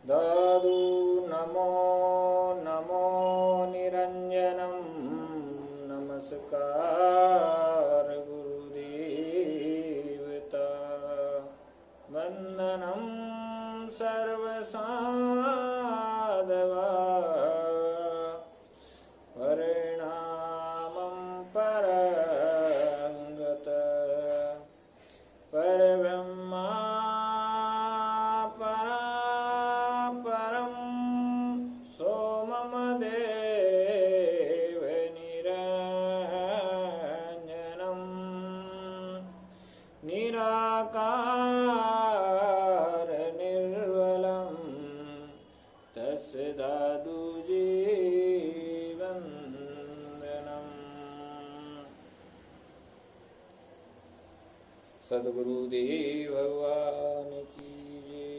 दादु नमो नमो निरंजनम नमस्कार गुरुदेवता वंदनम सर्वसाधवा परिणामं परंगत परब्रह्मा परं सोमम देव निरंजनम निराकार निर्वलम तस्य दादुजी वंदनम। सद्गुरुदेव भगवान की जय।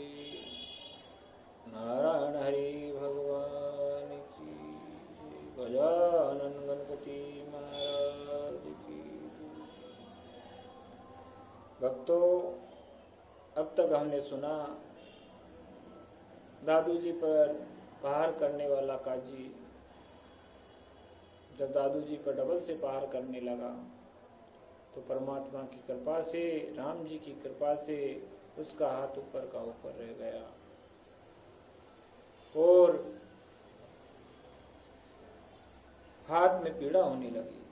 नारायण हरि भगवान की जय। गजानन गणपति महाराज की जय। भक्तों, अब तक हमने सुना दादू जी पर प्रहार करने वाला काजी जब दादू जी पर डबल से प्रहार करने लगा तो परमात्मा की कृपा से, राम जी की कृपा से उसका हाथ ऊपर का ऊपर रह गया और हाथ में पीड़ा होने लगी।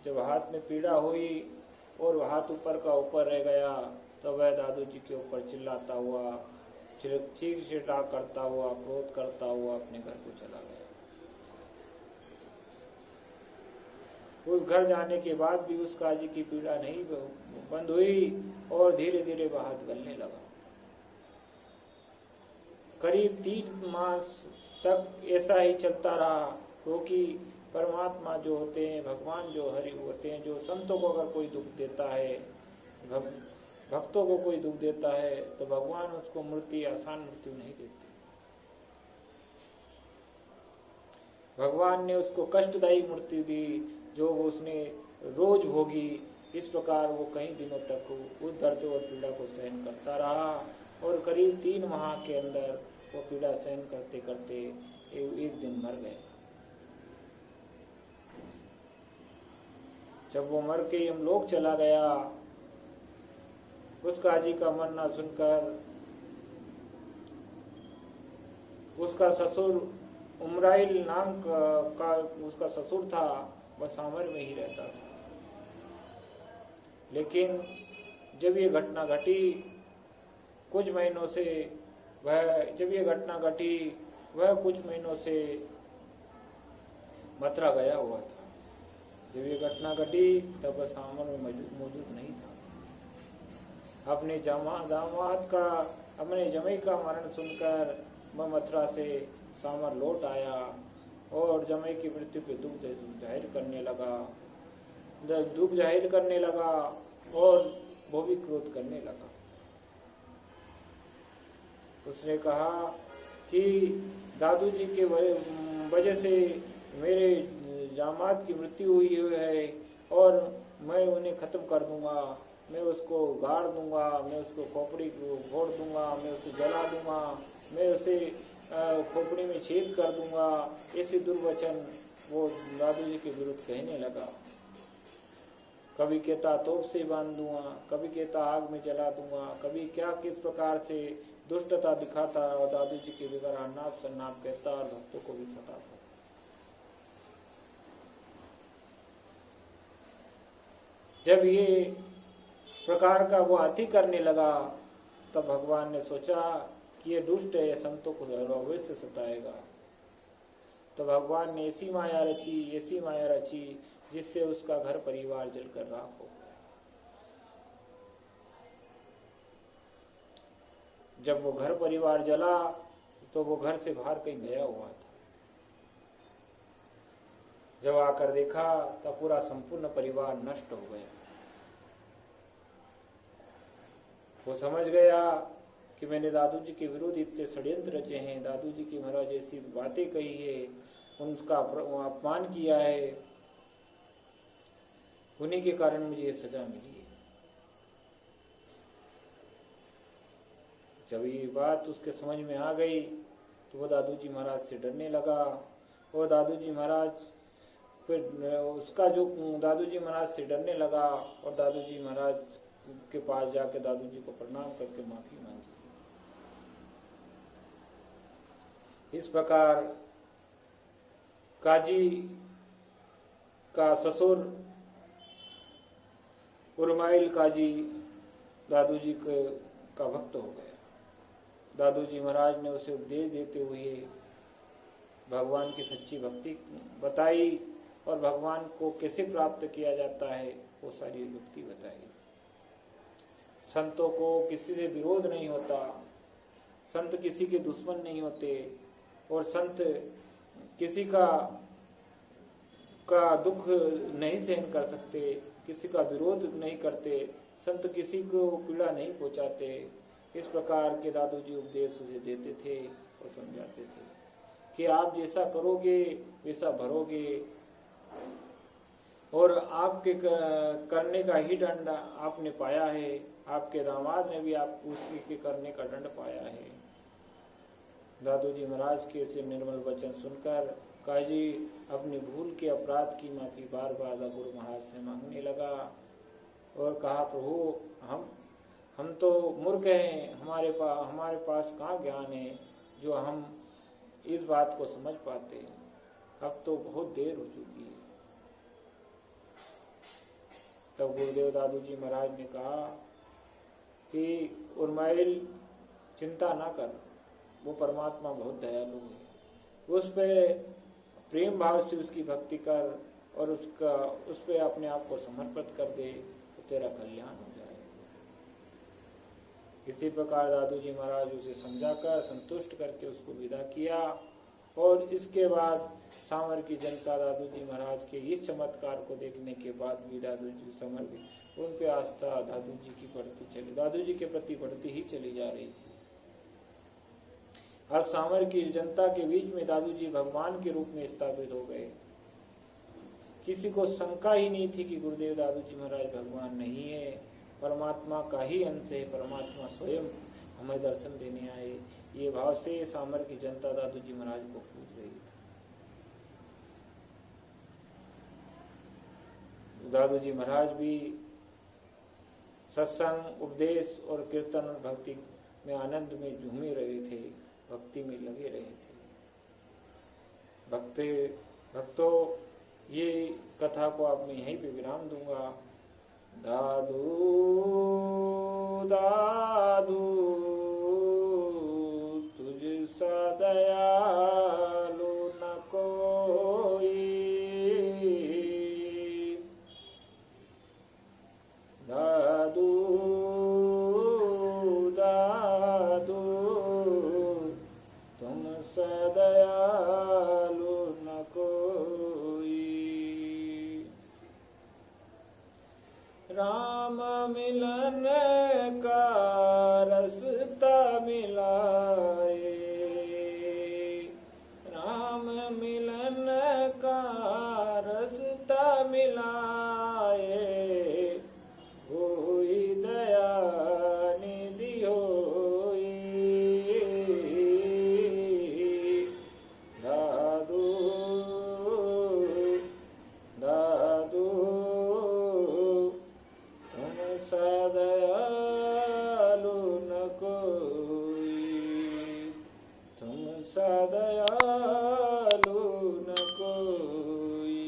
जब हाथ में पीड़ा हुई और हाथ ऊपर का ऊपर रह गया तो वह दादू जी के ऊपर चिल्लाता हुआ, चीख चिल्ला करता हुआ, क्रोध करता हुआ अपने घर को चला गया। उस घर जाने के बाद भी उस काजी की पीड़ा नहीं बंद हुई और धीरे धीरे वह हाथ गलने लगा। करीब 3 मास तक ऐसा ही चलता रहा, क्योंकि परमात्मा जो होते हैं, भगवान जो हरि होते हैं, जो संतों को अगर कोई दुख देता है, भक्तों को कोई दुख देता है तो भगवान उसको आसान मृत्यु नहीं देते। भगवान ने उसको कष्टदायी मृत्यु दी जो उसने रोज भोगी। इस प्रकार वो कई दिनों तक उस दर्द और पीड़ा को सहन करता रहा और करीब 3 माह के अंदर वो पीड़ा सहन करते करते एक दिन मर गए। जब वो मर के यमलोक चला गया, उस काजी का मरना सुनकर उसका ससुर उमराइल नाम का उसका ससुर था, वह सामर में ही रहता था। लेकिन जब ये घटना घटी कुछ महीनों से वह कुछ महीनों से मथुरा गया हुआ था। जब ये घटना घटी तब वह सामर में मौजूद नहीं था। अपने जमाई का मरण सुनकर वह मथुरा से सामर लौट आया और जमाई की मृत्यु पे दुख जाहिर करने लगा और वो भी क्रोध करने लगा। उसने कहा कि दादू जी के वजह से मेरे जामाद की मृत्यु हुई है और मैं उन्हें खत्म कर दूंगा, मैं उसको गाड़ दूंगा, मैं उसको खोपड़ी को फोड़ दूंगा, मैं उसे जला दूंगा, मैं उसे खोपड़ी में छेद कर दूंगा। ऐसे दुर्वचन वो दादू जी के विरुद्ध कहने लगा। कभी कहता तोप से बांध दूंगा, कभी कहता आग में जला दूंगा, कभी क्या किस प्रकार से दुष्टता दिखाता और दादू जी के बिगड़ अन्नाप सन्नाप कहता और भक्तों को भी सताता। जब ये प्रकार का वो अति करने लगा तब भगवान ने सोचा कि ये दुष्ट है, संतों को अवश्य सताएगा। तो भगवान ने ऐसी माया रची जिससे उसका घर परिवार जलकर राख हो गया। जब वो घर परिवार जला तो वो घर से बाहर कहीं गया हुआ था। जब आकर देखा तो पूरा संपूर्ण परिवार नष्ट हो गया। वो समझ गया कि मैंने दादू जी के विरुद्ध इतने षड्यंत्र रचे हैं, दादू जी की महाराज ऐसी बातें कही है, उनका अपमान किया है, उन्हीं के कारण मुझे ये सजा मिली है। जब ये बात उसके समझ में आ गई तो वो दादू जी महाराज से डरने लगा। और दादू जी महाराज फिर उसका जो दादू जी महाराज से डरने लगा और दादू जी महाराज के पास जाके दादू जी को प्रणाम करके माफी मांगी। इस प्रकार काजी का ससुर उर्माइल काजी दादू जी का भक्त हो गया। दादू जी महाराज ने उसे उपदेश देते हुए भगवान की सच्ची भक्ति बताई और भगवान को कैसे प्राप्त किया जाता है वो सारी युक्ति बताई। संतों को किसी से विरोध नहीं होता, संत किसी के दुश्मन नहीं होते और संत किसी का दुख नहीं सहन कर सकते, किसी का विरोध नहीं करते, संत किसी को पीड़ा नहीं पहुंचाते। इस प्रकार के दादू जी उपदेश उसे देते थे और समझाते थे कि आप जैसा करोगे वैसा भरोगे और आपके करने का ही दंड आपने पाया है। आपके दामाद ने भी आप उसी के करने का दंड पाया है। दादू जी महाराज के ऐसे निर्मल वचन सुनकर काजी अपनी भूल के अपराध की माफी बार बार गुरु महाराज से मांगने लगा और कहा, प्रभु हम तो मूर्ख हैं, हमारे पास कहाँ ज्ञान है जो हम इस बात को समझ पाते हैं। अब तो बहुत देर हो चुकी है। तब गुरुदेव दादू जी महाराज ने कहा कि उर्माइल चिंता ना कर, वो परमात्मा बहुत दयालु है, उस पे प्रेम भाव से उसकी भक्ति कर और उस पे अपने आप को समर्पित कर दे तो तेरा कल्याण हो जाए। इसी प्रकार दादू जी महाराज उसे समझाकर संतुष्ट करके उसको विदा किया। और इसके बाद सामर की जनता दादू जी महाराज के इस चमत्कार को देखने के बाद भी दादू जी समर भी उन पे आस्था दादू जी के प्रति बढ़ती ही चली जा रही थी। आज सामर की जनता के बीच में दादू जी भगवान के रूप में स्थापित हो गए। किसी को शंका ही नहीं थी कि गुरुदेव दादू जी महाराज भगवान नहीं है, परमात्मा का ही अंश है, परमात्मा स्वयं हमें दर्शन देने आए। ये भाव से सामर की जनता दादू जी महाराज को पूज रही थी। दादू जी महाराज भी सत्संग, उपदेश और कीर्तन और भक्ति में आनंद में झूमे रहे थे, भक्ति में लगे रहे थे। भक्तों, ये कथा को अब मैं यहीं पे विराम दूंगा। दादू दादू तुझ सा दयालु न कोई, दादू दादू तुम सा दयालु न कोई। राम मिलन का रास्ता मिलाए, राम मिलन का रास्ता मिलाए, होई दया निधि होई। दादू दादू दयालु न कोई, तुम सा दयालु न कोई,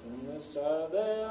तुम सा दयालु